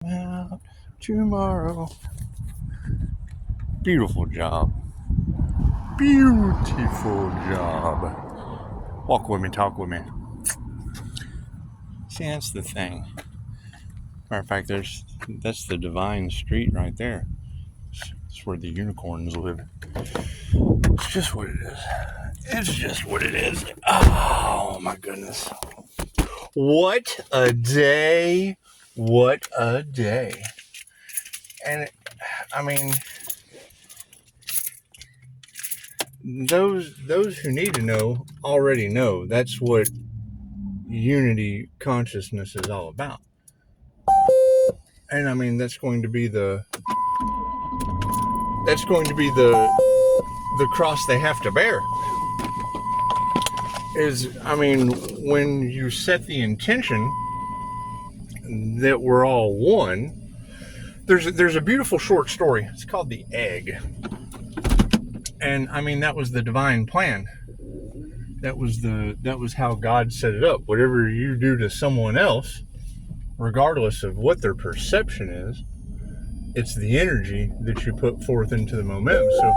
Out tomorrow. Beautiful job. Beautiful job. Walk with me, talk with me. See, that's the thing. Matter of fact, that's the divine street right there. It's where the unicorns live. It's just what it is. It's just what it is. Oh my goodness. What a day. What a day. And I mean, those who need to know already know. That's what unity consciousness is all about. And I mean, that's going to be the cross they have to bear. Is, I mean, when you set the intention that we're all one, there's a beautiful short story. It's called The Egg. And I mean, that was the divine plan. That was how God set it up. Whatever you do to someone else, regardless of what their perception is, it's the energy that you put forth into the momentum. So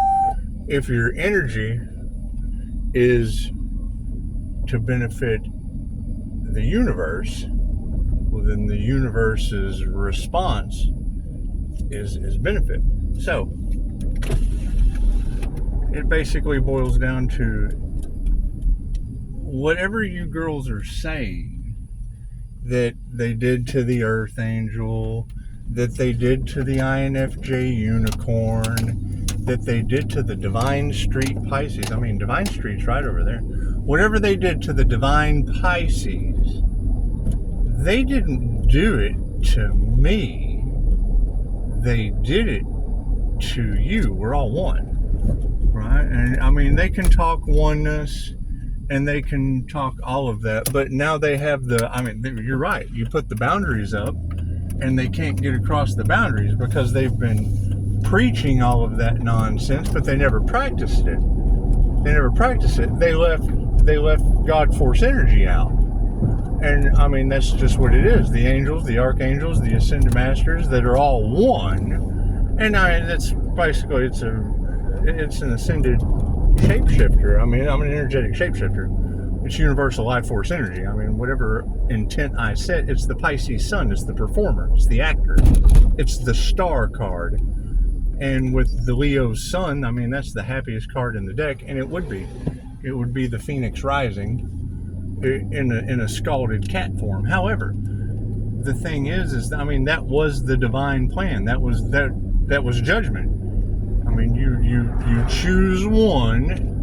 if your energy is to benefit the universe, well, then the universe's response is benefit. So it basically boils down to whatever you girls are saying that they did to the Earth Angel, that they did to the INFJ Unicorn, that they did to the Divine Street Pisces. I mean, Divine Street's right over there. Whatever they did to the Divine Pisces, they didn't do it to me. They did it to you. We're all one. Right? And I mean, they can talk oneness and they can talk all of that, but now they have you're right. You put the boundaries up and they can't get across the boundaries because they've been preaching all of that nonsense, but they never practiced it. They left God force energy out. And I mean, that's just what it is. The angels, the archangels, the ascended masters that are all one. And that's basically, it's an ascended shapeshifter. I mean, I'm an energetic shapeshifter. It's universal life force energy. I mean, whatever intent I set, it's the Pisces sun, it's the performer, it's the actor, it's the star card. And with the Leo sun, I mean, that's the happiest card in the deck, and it would be the Phoenix rising in a scalded cat form. However, the thing is I mean, that was the divine plan. That was judgment. I mean, you choose one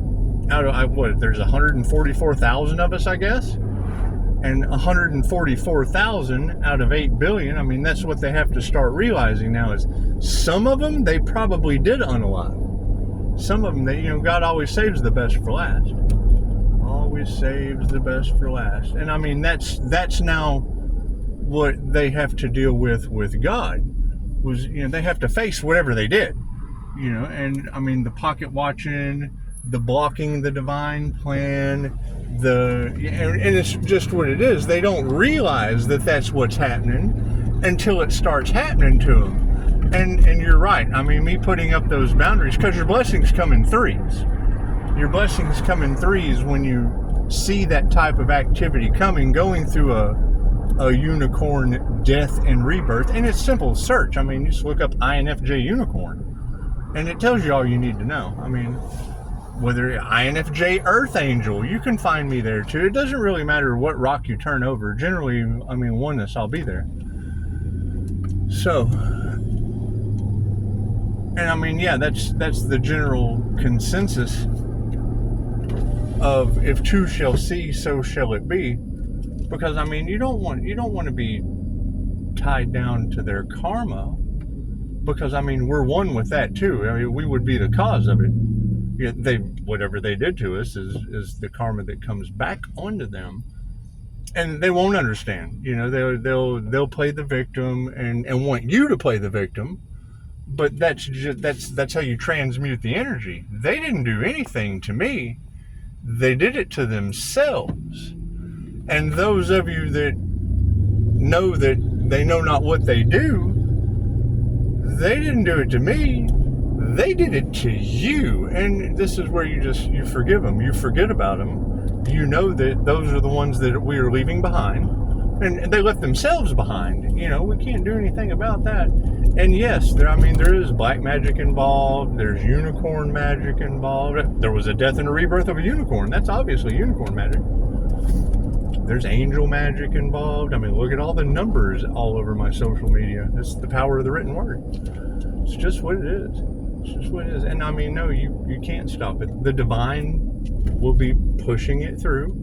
out of there's 144,000 of us, I guess, and 144,000 out of 8 billion. I mean, that's what they have to start realizing now. Is some of them they probably did unalive. Some of them, God always saves the best for last. Always saves the best for last. And I mean, that's now what they have to deal with God. Was, they have to face whatever they did. And I mean, the pocket watching, the blocking the divine plan, and it's just what it is. They don't realize that that's what's happening until it starts happening to them. And you're right. I mean, me putting up those boundaries, because your blessings come in threes. Your blessings come in threes when you see that type of activity going through a unicorn death and rebirth. And it's simple search. I mean, you just look up INFJ unicorn. And it tells you all you need to know. I mean, whether INFJ Earth Angel, you can find me there too. It doesn't really matter what rock you turn over. Generally, I mean, oneness, I'll be there. So, and I mean, yeah, that's the general consensus of if two shall see, so shall it be. Because I mean, you don't want to be tied down to their karma. Because I mean, we're one with that too. I mean, we would be the cause of it. Whatever they did to us is the karma that comes back onto them, and they won't understand. They'll play the victim and want you to play the victim, but that's how you transmute the energy. They didn't do anything to me; they did it to themselves. And those of you that know that they know not what they do. They didn't do it to me. They did it to you. And this is where you forgive them. You forget about them. You know that those are the ones that we are leaving behind. And they left themselves behind. We can't do anything about that. And yes, there is black magic involved. There's unicorn magic involved. There was a death and a rebirth of a unicorn. That's obviously unicorn magic. There's angel magic involved. Look at all the numbers all over my social media. It's the power of the written word. It's just what it is. It's just what it is. And no, you can't stop it. The divine will be pushing it through,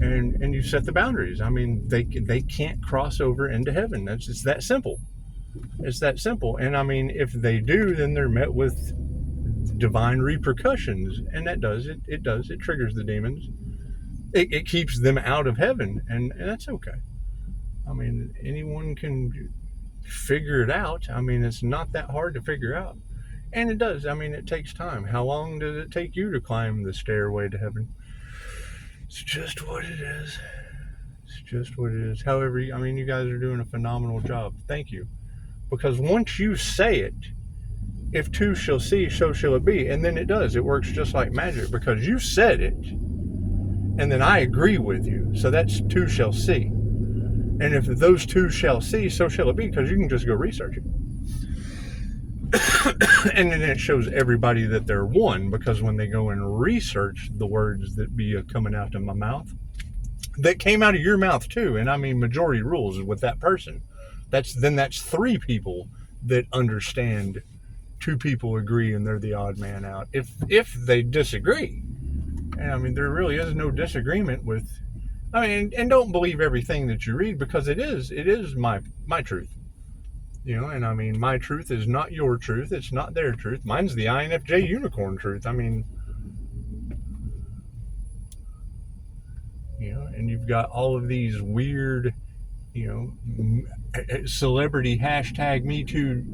and you set the boundaries. They can't cross over into heaven. It's that simple. It's that simple. And if they do, then they're met with divine repercussions, and that does it. It triggers the demons. It keeps them out of heaven, and that's okay. Anyone can figure it out. It's not that hard to figure out. And it does. It takes time. How long does it take you to climb the stairway to heaven? It's just what it is. It's just what it is. However, you guys are doing a phenomenal job. Thank you. Because once you say it, if two shall see, so shall it be. And then it does. It works just like magic, because you said it. And then I agree with you. So that's two shall see. And if those two shall see, so shall it be, because you can just go research it. And then it shows everybody that they're one, because when they go and research the words that be coming out of my mouth, that came out of your mouth too. And majority rules with that person. That's three people that understand. Two people agree, and they're the odd man out. If they disagree, and there really is no disagreement with, and don't believe everything that you read, because it is my truth. And my truth is not your truth. It's not their truth. Mine's the INFJ unicorn truth. And you've got all of these weird, celebrity #MeToo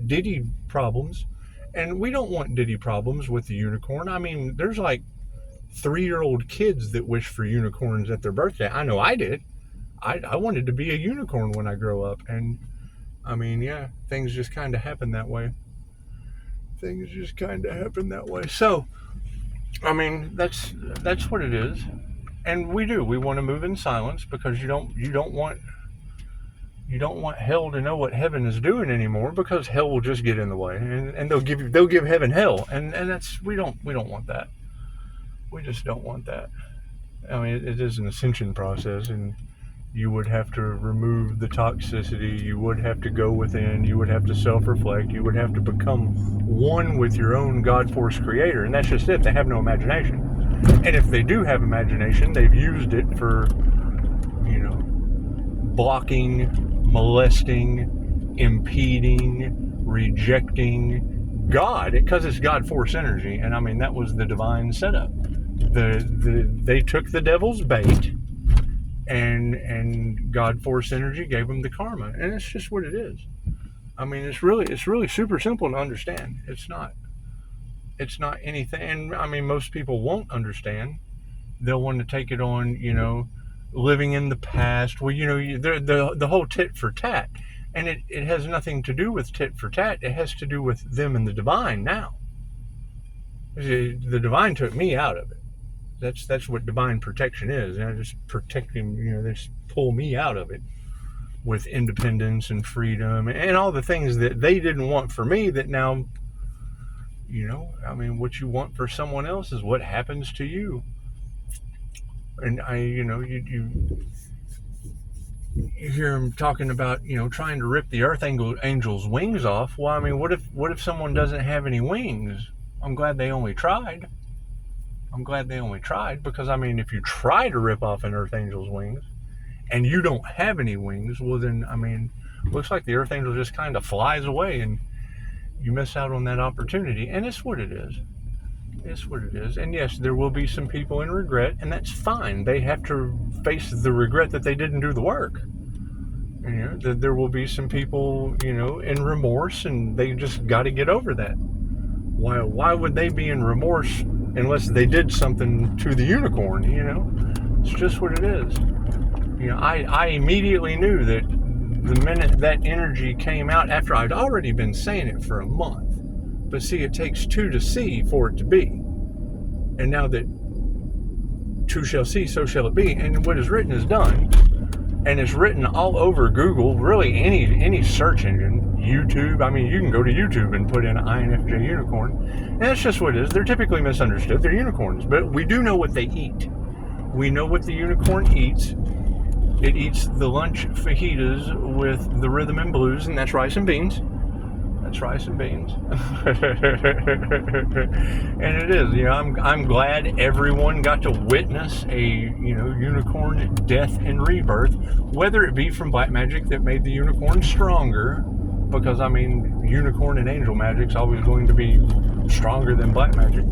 Diddy problems. And we don't want Diddy problems with the unicorn. There's like 3-year-old kids that wish for unicorns at their birthday. I know I did. I wanted to be a unicorn when I grow up. And things just kind of happen that way. So, that's what it is. And we want to move in silence, because you don't want hell to know what heaven is doing anymore, because hell will just get in the way, and they'll give heaven hell, and that's we don't want that. We just don't want that. It is an ascension process, and you would have to remove the toxicity. You would have to go within. You would have to self-reflect. You would have to become one with your own God-force creator. And that's just it. They have no imagination. And if they do have imagination, they've used it for, blocking, molesting, impeding, rejecting God, because it's God-force energy. And that was the divine setup. They took the devil's bait, and God force energy gave them the karma, and it's just what it is. It's really super simple to understand. It's not anything. And most people won't understand. They'll want to take it on, living in the past. Well, the whole tit for tat, and it has nothing to do with tit for tat. It has to do with them and the divine now. The divine took me out of it. That's what divine protection is. And I just protect him, they just pull me out of it with independence and freedom and all the things that they didn't want for me, that now, what you want for someone else is what happens to you. And you hear him talking about, trying to rip the earth angel's wings off. Well, what if someone doesn't have any wings? I'm glad they only tried. Because if you try to rip off an earth angel's wings and you don't have any wings, well then, looks like the earth angel just kind of flies away, and you miss out on that opportunity. And it's what it is. And yes, there will be some people in regret, and that's fine. They have to face the regret that they didn't do the work. There will be some people, in remorse, and they just got to get over that. Why would they be in remorse unless they did something to the unicorn? It's just what it is. I immediately knew that the minute that energy came out, after I'd already been saying it for a month. But see, it takes two to see for it to be. And now that two shall see, so shall it be. And what is written is done. And it's written all over Google, really any search engine, YouTube. I mean, you can go to YouTube and put in INFJ unicorn. And that's just what it is. They're typically misunderstood. They're unicorns. But we do know what they eat. We know what the unicorn eats. It eats the lunch fajitas with the rhythm and blues, and that's rice and beans. That's rice and beans. And it is, I'm glad everyone got to witness a, unicorn death and rebirth, whether it be from black magic that made the unicorn stronger, because, unicorn and angel magic's always going to be stronger than black magic.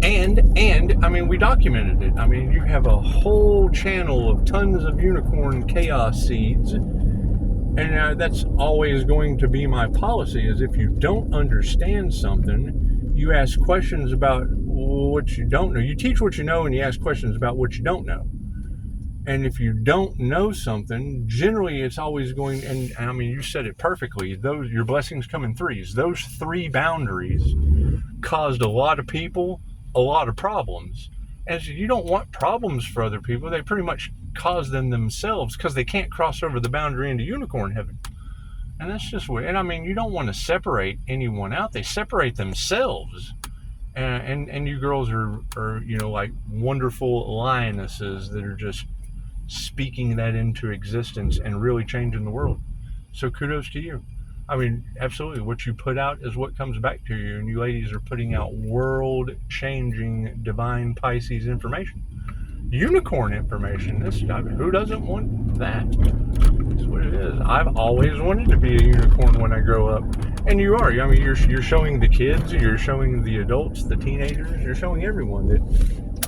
And we documented it. You have a whole channel of tons of unicorn chaos seeds. And that's always going to be my policy, is if you don't understand something, you ask questions about what you don't know. You teach what you know and you ask questions about what you don't know. And if you don't know something, generally it's always going, and you said it perfectly, your blessings come in threes. Those three boundaries caused a lot of people a lot of problems. And so you don't want problems for other people. They pretty much cause them themselves because they can't cross over the boundary into unicorn heaven. And that's just weird. And you don't want to separate anyone out. They separate themselves. And you girls are like wonderful lionesses that are just speaking that into existence and really changing the world. So kudos to you. Absolutely. What you put out is what comes back to you. And you ladies are putting out world-changing divine Pisces information. Unicorn information. Who doesn't want that? That's what it is. I've always wanted to be a unicorn when I grow up. And you are. You're showing the kids, you're showing the adults, the teenagers, you're showing everyone that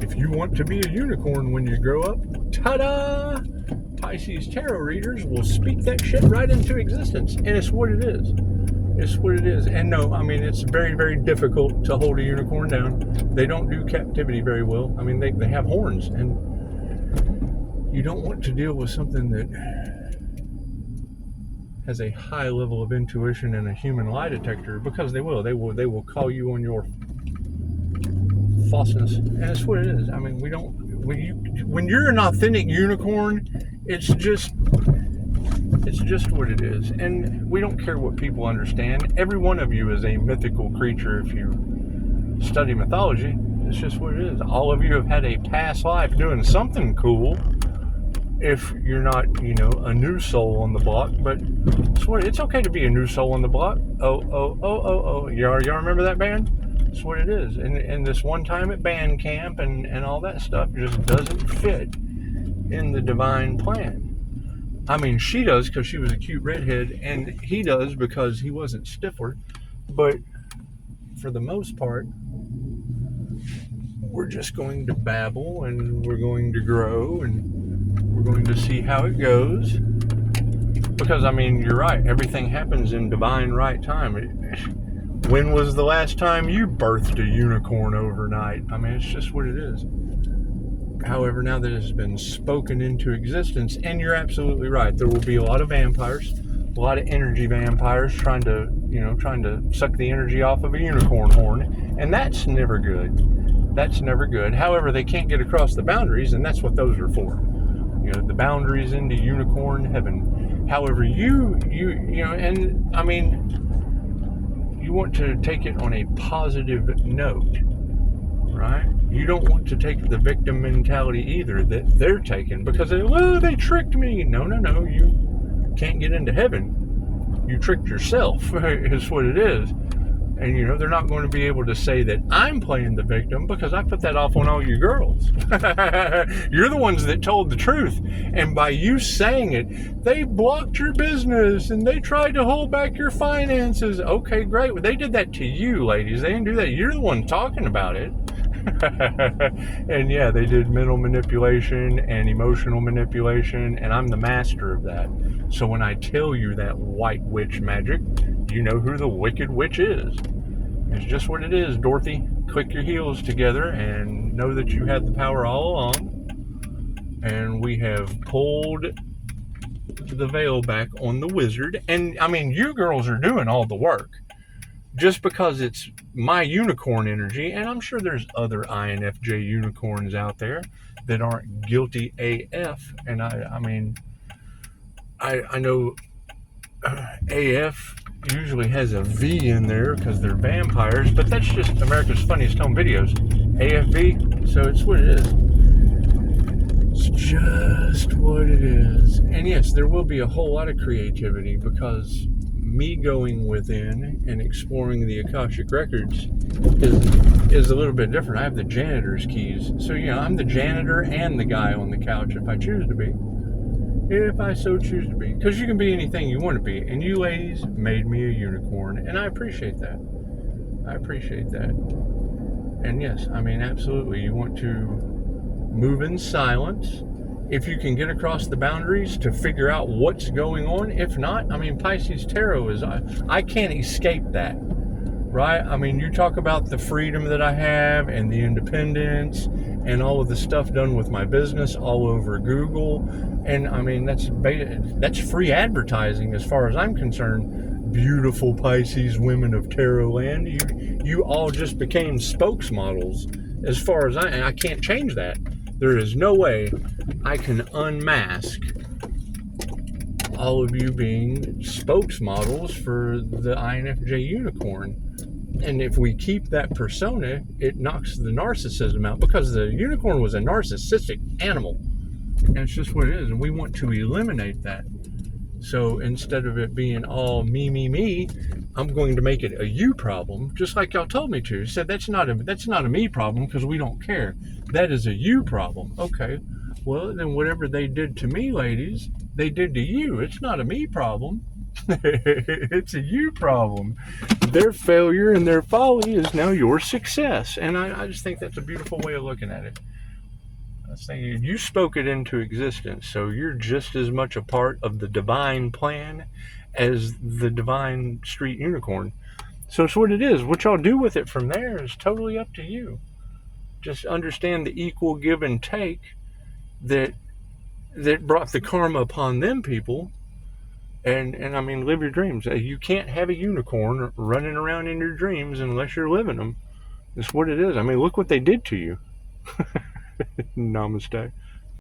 if you want to be a unicorn when you grow up, ta-da! Pisces tarot readers will speak that shit right into existence. And it's what it is. It's what it is. And no, it's very, very difficult to hold a unicorn down. They don't do captivity very well. They have horns. And you don't want to deal with something that has a high level of intuition and a human lie detector, because they will. They will call you on your falseness. And that's what it is. When you're an authentic unicorn, it's just what it is. And we don't care what people understand. Every one of you is a mythical creature if you study mythology. It's just what it is. All of you have had a past life doing something cool. If you're not, a new soul on the block, but it's okay to be a new soul on the block. Oh. Y'all remember that band? That's what it is. And this one time at band camp and all that stuff just doesn't fit in the divine plan. She does because she was a cute redhead, and he does because he wasn't stiffer. But for the most part, we're just going to babble, and we're going to grow, and we're going to see how it goes. Because, you're right. Everything happens in divine right time. When was the last time you birthed a unicorn overnight? It's just what it is. However, now that it has been spoken into existence, and you're absolutely right, there will be a lot of vampires, a lot of energy vampires trying to suck the energy off of a unicorn horn, and that's never good. That's never good. However, they can't get across the boundaries, and that's what those are for. The boundaries into unicorn heaven. However, you want to take it on a positive note, right? You don't want to take the victim mentality either that they're taking, because they tricked me. No, you can't get into heaven. You tricked yourself, is what it is. And, they're not going to be able to say that I'm playing the victim, because I put that off on all you girls. You're the ones that told the truth. And by you saying it, they blocked your business and they tried to hold back your finances. Okay, great. Well, they did that to you, ladies. They didn't do that. You're the one talking about it. And yeah, they did mental manipulation and emotional manipulation, and I'm the master of that. So when I tell you that white witch magic, you know who the wicked witch is. It's just what it is, Dorothy. Click your heels together and know that you had the power all along. And we have pulled the veil back on the wizard. And I mean, you girls are doing all the work. Just because it's my unicorn energy, and I'm sure there's other INFJ unicorns out there that aren't guilty AF. And I mean, I know AF usually has a V in there because they're vampires, but that's just America's Funniest Home Videos. AFV, so it's what it is. It's just what it is. And yes, there will be a whole lot of creativity because me going within and exploring the Akashic Records is a little bit different. I have the janitor's keys. So, I'm the janitor and the guy on the couch if I choose to be. If I so choose to be. Because you can be anything you want to be. And you ladies made me a unicorn. And I appreciate that. I appreciate that. And yes, I mean, absolutely. You want to move in silence. If you can get across the boundaries to figure out what's going on. If not, I mean, Pisces Tarot is, I can't escape that, right? I mean, you talk about the freedom that I have and the independence and all of the stuff done with my business all over Google. And I mean, that's free advertising as far as I'm concerned. Beautiful Pisces women of Tarot land. You all just became spokesmodels as far as I can't change that. There is no way I can unmask all of you being spokesmodels for the INFJ unicorn. And if we keep that persona, it knocks the narcissism out because the unicorn was a narcissistic animal. And it's just what it is. And we want to eliminate that. So instead of it being all me, I'm going to make it a you problem, just like y'all told me to. Said that's not a me problem because we don't care. That is a you problem. Okay, well then whatever they did to me, ladies, they did to you. It's not a me problem. It's a you problem. Their failure and their folly is now your success. And I just think that's a beautiful way of looking at it. I was thinking, you spoke it into existence, so you're just as much a part of the divine plan as the divine street unicorn. So it's what it is. What y'all do with it from there is totally up to you. Just understand the equal give and take that brought the karma upon them people. And I mean, live your dreams. You can't have a unicorn running around in your dreams unless you're living them. It's what it is. I mean, look what they did to you. Namaste.